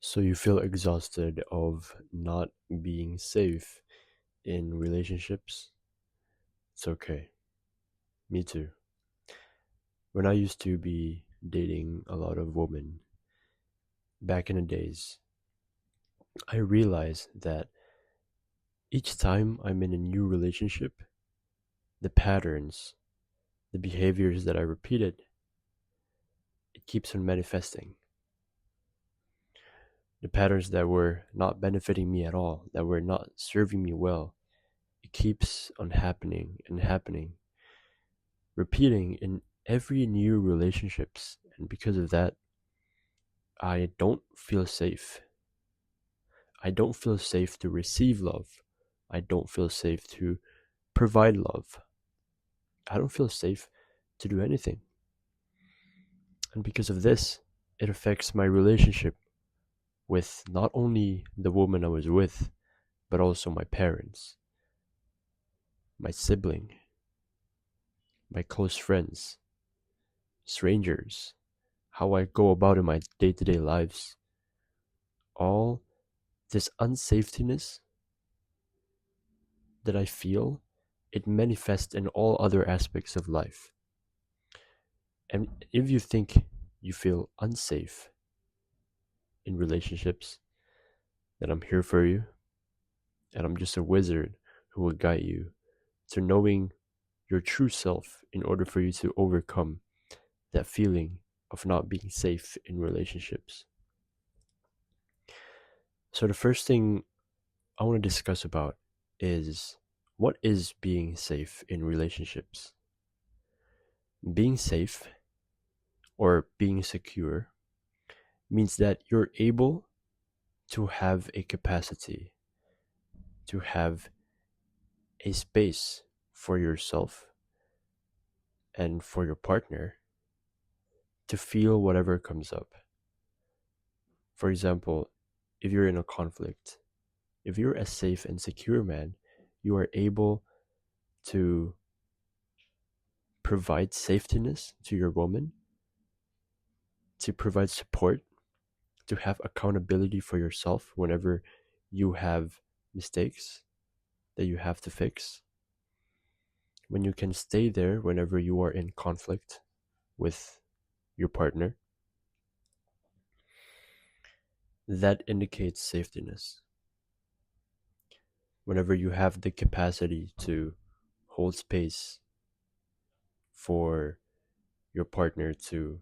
So you feel exhausted of not being safe in relationships? It's okay. Me too. When I used to be dating a lot of women back in the days, I realized that each time I'm in a new relationship, the patterns, the behaviors that I repeated, it keeps on manifesting. The patterns that were not benefiting me at all, that were not serving me well, it keeps on happening and happening, repeating in every new relationships. And because of that, I don't feel safe. I don't feel safe to receive love. I don't feel safe to provide love. I don't feel safe to do anything. And because of this, it affects my relationship with not only the woman I was with, but also my parents, my sibling, my close friends, strangers, how I go about in my day to day lives. All this unsafetiness that I feel, it manifests in all other aspects of life. And if you think you feel unsafe in relationships, then I'm here for you. And I'm just a wizard who will guide you to knowing your true self in order for you to overcome that feeling of not being safe in relationships. So, the first thing I want to discuss about is what is being safe in relationships? Being safe or being secure means that you're able to have a capacity, to have a space for yourself and for your partner to feel whatever comes up. For example, if you're in a conflict, if you're a safe and secure man, you are able to provide safetiness to your woman, to provide support, to have accountability for yourself whenever you have mistakes that you have to fix. When you can stay there whenever you are in conflict with your partner, that indicates safetiness. Whenever you have the capacity to hold space for your partner to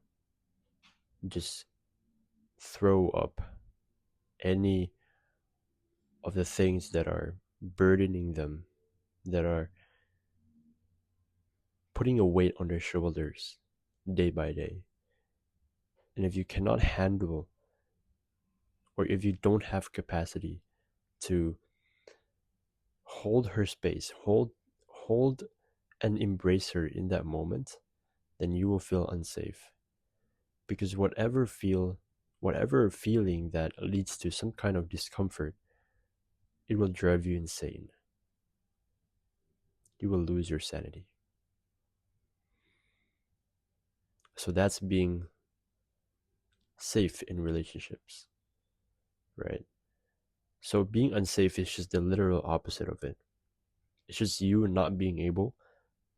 just throw up any of the things that are burdening them, that are putting a weight on their shoulders day by day. And if you cannot handle, or if you don't have capacity to hold her space, hold and embrace her in that moment, then you will feel unsafe. Because whatever feeling that leads to some kind of discomfort, it will drive you insane. You will lose your sanity. So that's being safe in relationships, right? So being unsafe is just the literal opposite of it. It's just you not being able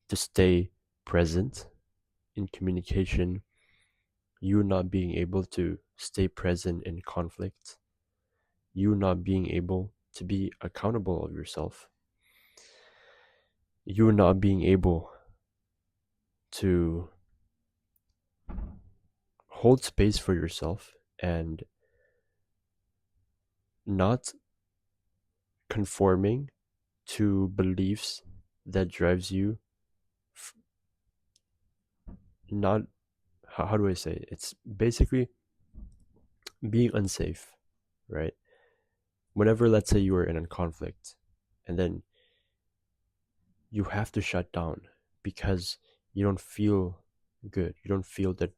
to stay present in communication, you not being able to stay present in conflict, you not being able to be accountable of yourself, you not being able to hold space for yourself and not conforming to beliefs that drives you not how do I say it? It's basically being unsafe, right? Whenever, let's say, you are in a conflict and then you have to shut down because you don't feel good, you don't feel that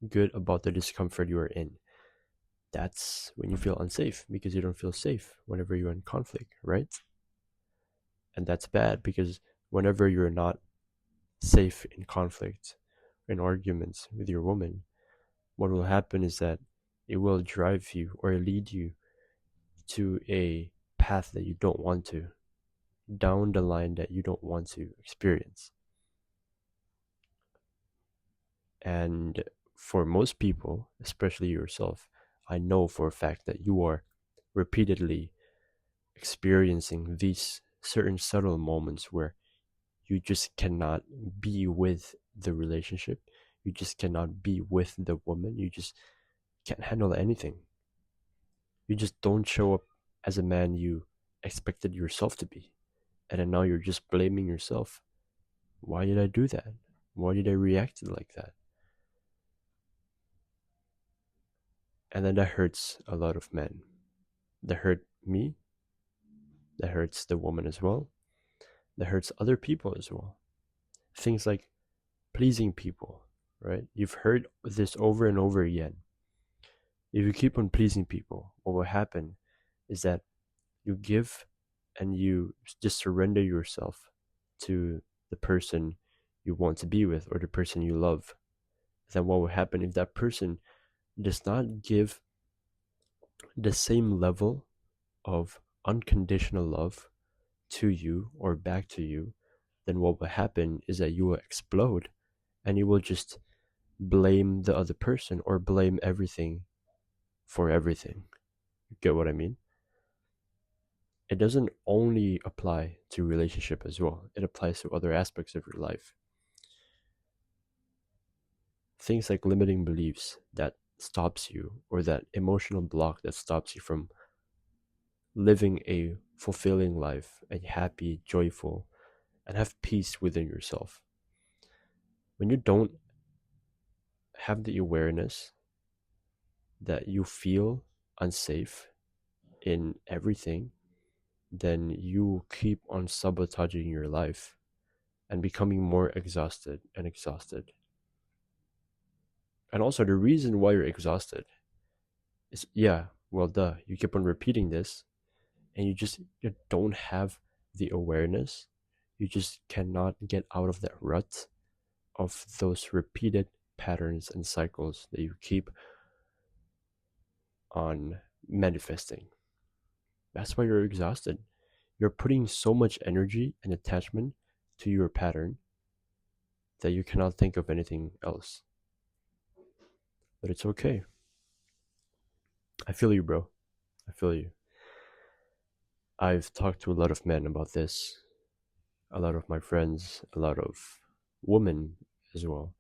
good about the discomfort you are in. That's when you feel unsafe because you don't feel safe whenever you're in conflict, right? And that's bad because whenever you're not safe in conflict, in arguments with your woman, what will happen is that It will drive you or lead you to a path that you don't want to, down the line that you don't want to experience. And for most people, especially yourself, I know for a fact that you are repeatedly experiencing these certain subtle moments where you just cannot be with the relationship. You just cannot be with the woman. You just can't handle anything. You just don't show up as a man you expected yourself to be. And then now you're just blaming yourself. Why did I do that? Why did I react like that? And then that hurts a lot of men. That hurt me. That hurts the woman as well. That hurts other people as well. Things like pleasing people, right? You've heard this over and over again. If you keep on pleasing people, what will happen is that you give and you just surrender yourself to the person you want to be with or the person you love. Then what will happen if that person does not give the same level of unconditional love to you or back to you? Then what will happen is that you will explode and you will just blame the other person or blame everything for everything. You get what I mean? It doesn't only apply to relationship as well. It applies to other aspects of your life. Things like limiting beliefs that stops you or that emotional block that stops you from living a fulfilling life, a happy, joyful, and have peace within yourself. When you don't have the awareness that you feel unsafe in everything, then you keep on sabotaging your life and becoming more exhausted and exhausted. And also, the reason why you're exhausted is, yeah, well, duh, you keep on repeating this and you don't have the awareness. You just cannot get out of that rut of those repeated patterns and cycles that you keep on manifesting. That's why you're exhausted. You're putting so much energy and attachment to your pattern that you cannot think of anything else. But it's okay. I feel you, bro. I feel you. I've talked to a lot of men about this, a lot of my friends, a lot of women as well.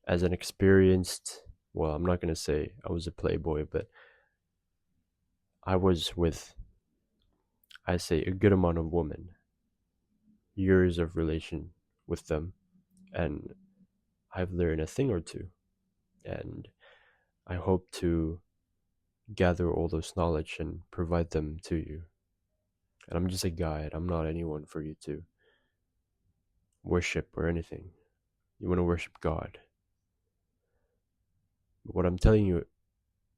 As an experienced, well, I'm not going to say I was a playboy, but I was with, I say, a good amount of women, years of relation with them, and I've learned a thing or two. And I hope to gather all those knowledge and provide them to you. And I'm just a guide. I'm not anyone for you to worship or anything. You want to worship God. But what I'm telling you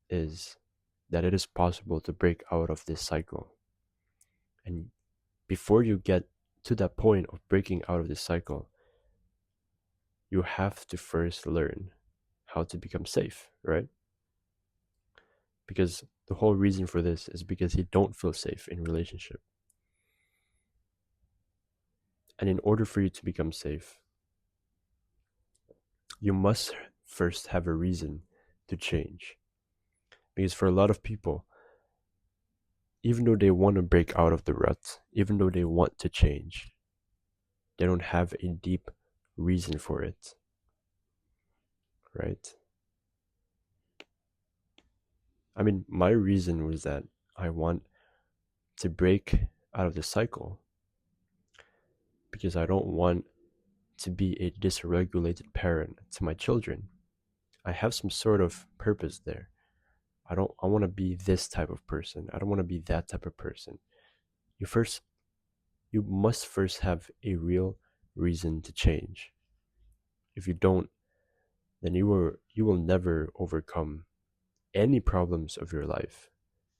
is that it is possible to break out of this cycle. And before you get to that point of breaking out of this cycle, you have to first learn how to become safe, right? Because the whole reason for this is because you don't feel safe in relationship. And in order for you to become safe, you must first have a reason to change. Because for a lot of people, even though they want to break out of the rut, even though they want to change, they don't have a deep reason for it, right? I mean, my reason was that I want to break out of the cycle because I don't want to be a dysregulated parent to my children. I have some sort of purpose there. I want to be this type of person. I don't want to be that type of person. You must first have a real reason to change. If you don't, then you will never overcome any problems of your life,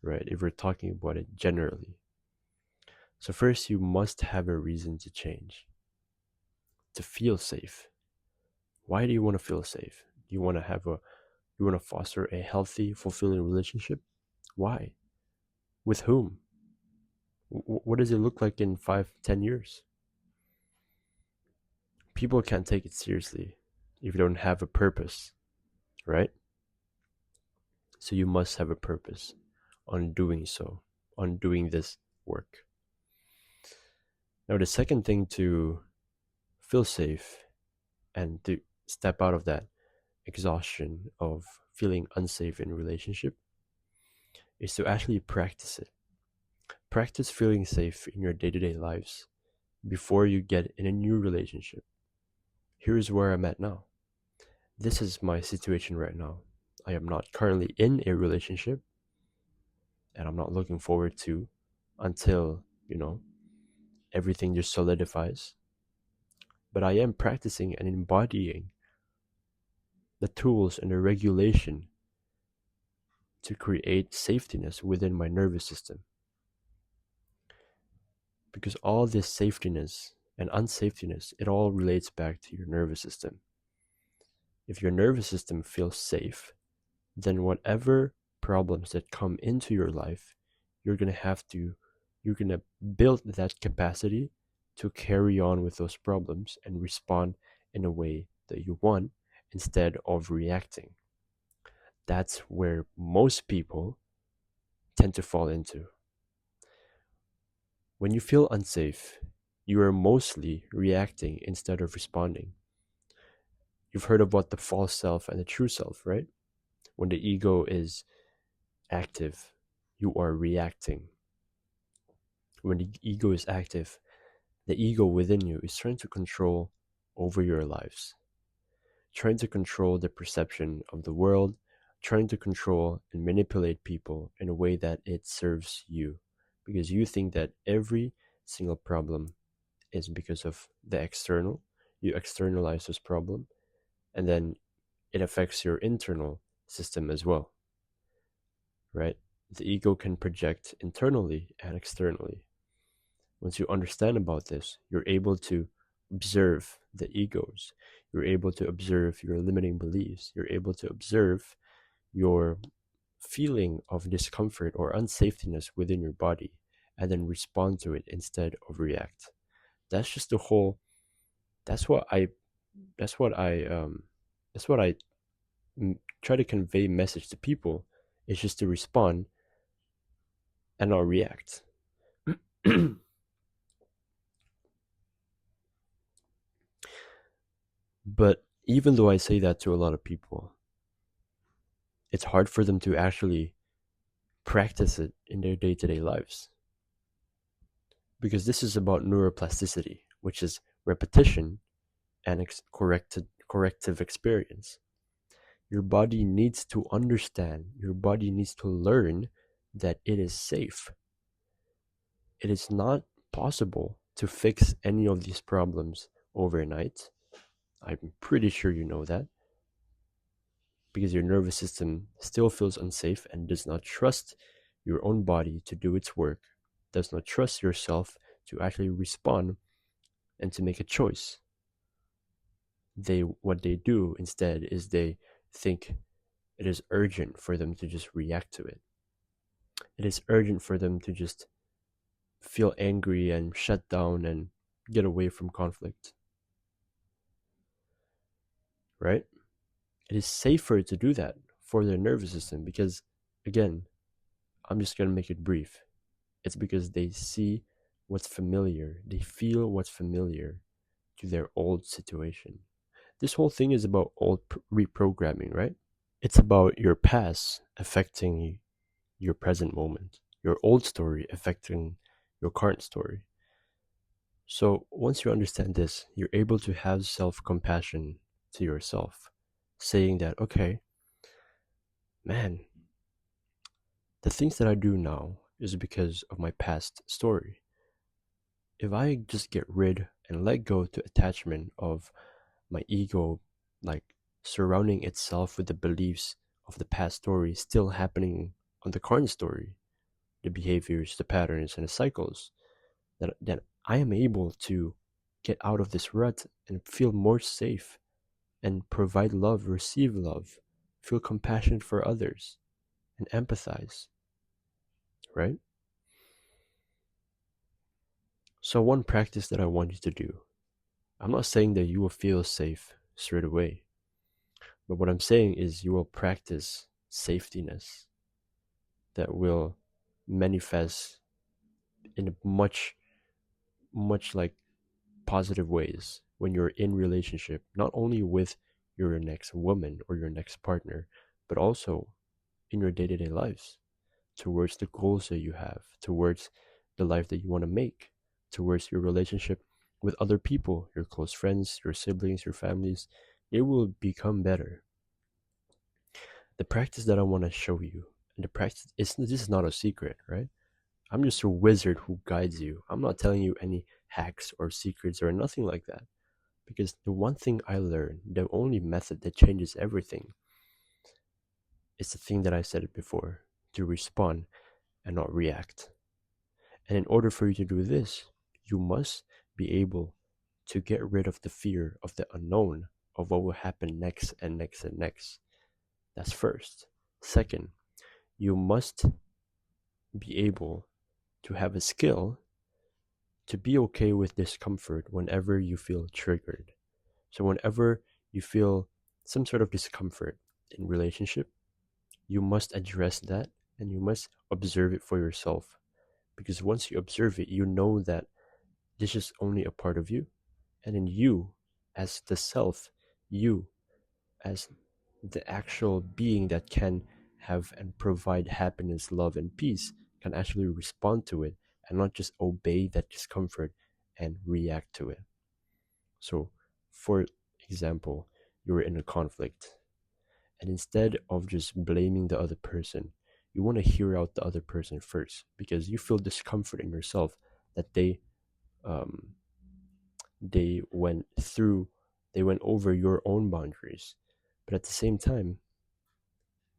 right? If we're talking about it generally. So first you must have a reason to change, to feel safe. Why do you want to feel safe? Do you want to have a You want to foster a healthy, fulfilling relationship? Why? With whom? What does it look like in 5, 10 years? People can't take it seriously if you don't have a purpose, right? So you must have a purpose on doing so, on doing this work. Now, the second thing to feel safe and to step out of that exhaustion of feeling unsafe in a relationship is to actually practice it. Practice feeling safe in your day-to-day lives before you get in a new relationship. Here's where I'm at now. This is my situation right now. I am not currently in a relationship, and I'm not looking forward to until, everything just solidifies. But I am practicing and embodying the tools and the regulation to create safetiness within my nervous system. Because all this safetiness and unsafetiness, it all relates back to your nervous system. If your nervous system feels safe, then whatever problems that come into your life, you're going to build that capacity to carry on with those problems and respond in a way that you want instead of reacting. That's where most people tend to fall into. When you feel unsafe, you are mostly reacting instead of responding. You've heard about the false self and the true self, right? When the ego is active, you are reacting. When the ego is active, the ego within you is trying to control over your lives, trying to control the perception of the world, trying to control and manipulate people in a way that it serves you. Because you think that every single problem is because of the external. You externalize this problem, and then it affects your internal system as well, right? The ego can project internally and externally. Once you understand about this, you're able to observe the egos. You're able to observe your limiting beliefs. You're able to observe your feeling of discomfort or unsafetiness within your body and then respond to it instead of react. That's just the whole that's what I that's what I that's what I try to convey message to people is just to respond and not react. But even though I say that to a lot of people, it's hard for them to actually practice it in their day-to-day lives. Because this is about neuroplasticity, which is repetition and corrective experience. Your body needs to understand, your body needs to learn that it is safe. It is not possible to fix any of these problems overnight. I'm pretty sure you know that. Because your nervous system still feels unsafe and does not trust your own body to do its work, does not trust yourself to actually respond and to make a choice. What they do instead is they think it is urgent for them to just react to it. It is urgent for them to just feel angry and shut down and get away from conflict. Right? It is safer to do that for their nervous system because, again, I'm just going to make it brief. It's because they see what's familiar, they feel what's familiar to their old situation. This whole thing is about old reprogramming, right? It's about your past affecting your present moment, your old story affecting your current story. So once you understand this, you're able to have self-compassion to yourself, saying that, okay, man, the things that I do now is because of my past story. If I just get rid and let go to attachment of my ego, like surrounding itself with the beliefs of the past story still happening on the current story, the behaviors, the patterns, and the cycles, then I am able to get out of this rut and feel more safe and provide love, receive love feel compassion for others, and empathize, right? So, one practice that I want you to do, I'm not saying that you will feel safe straight away, but what I'm saying is you will practice safetiness that will manifest in a much like positive ways when you're in relationship, not only with your next woman or your next partner, but also in your day-to-day lives, towards the goals that you have, towards the life that you want to make, towards your relationship with other people, your close friends, your siblings, your families. It will become better. The practice that I want to show you, and the practice is this is not a secret, right? I'm just a wizard who guides you. I'm not telling you any hacks or secrets or nothing like that. Because the one thing I learned, the only method that changes everything, is the thing that I said it before, to respond and not react. And in order for you to do this, you must be able to get rid of the fear of the unknown, of what will happen next and next and next. That's first. Second, you must be able to have a skill to be okay with discomfort whenever you feel triggered. So whenever you feel some sort of discomfort in relationship, you must address that and you must observe it for yourself. Because once you observe it, you know that this is only a part of you. And in you, as the self, you, as the actual being that can have and provide happiness, love, and peace, can actually respond to it and not just obey that discomfort and react to it. So, for example, you're in a conflict, and instead of just blaming the other person, you want to hear out the other person first because you feel discomfort in yourself that um, they went through, they went over your own boundaries, but at the same time,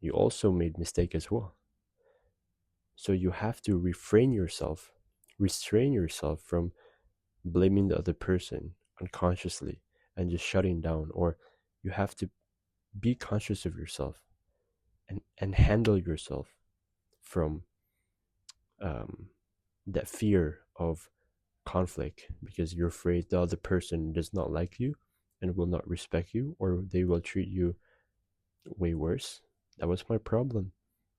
you also made mistake as well. So you have to restrain yourself from blaming the other person unconsciously and just shutting down, or you have to be conscious of yourself and handle yourself from um, that fear of conflict because you're afraid the other person does not like you and will not respect you, or they will treat you way worse. That was my problem.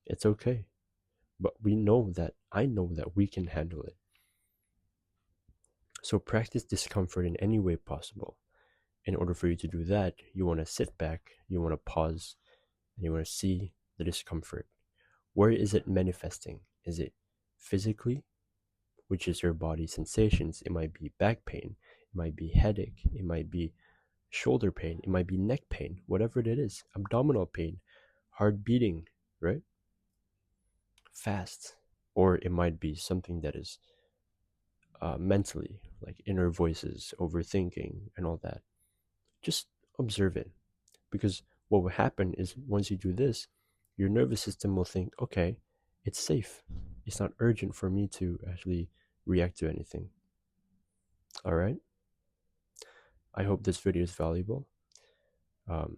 It's okay. But I know that we can handle it. So practice discomfort in any way possible. In order for you to do that, you want to sit back, you want to pause, and you want to see the discomfort. Where is it manifesting? Is it physically, which is your body sensations? It might be back pain, it might be headache, it might be shoulder pain, it might be neck pain, whatever it is, abdominal pain, heart beating, right? Fast. Or it might be something that is mentally, like inner voices, overthinking, and all that. Just observe it. Because what will happen is once you do this, your nervous system will think, okay, it's safe. It's not urgent for me to actually react to anything. All right. I hope this video is valuable. Um,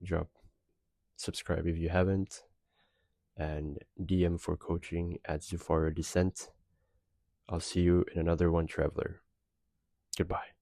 drop subscribe if you haven't, and DM for coaching at Zufara Descent. I'll see you in another one, traveler. Goodbye.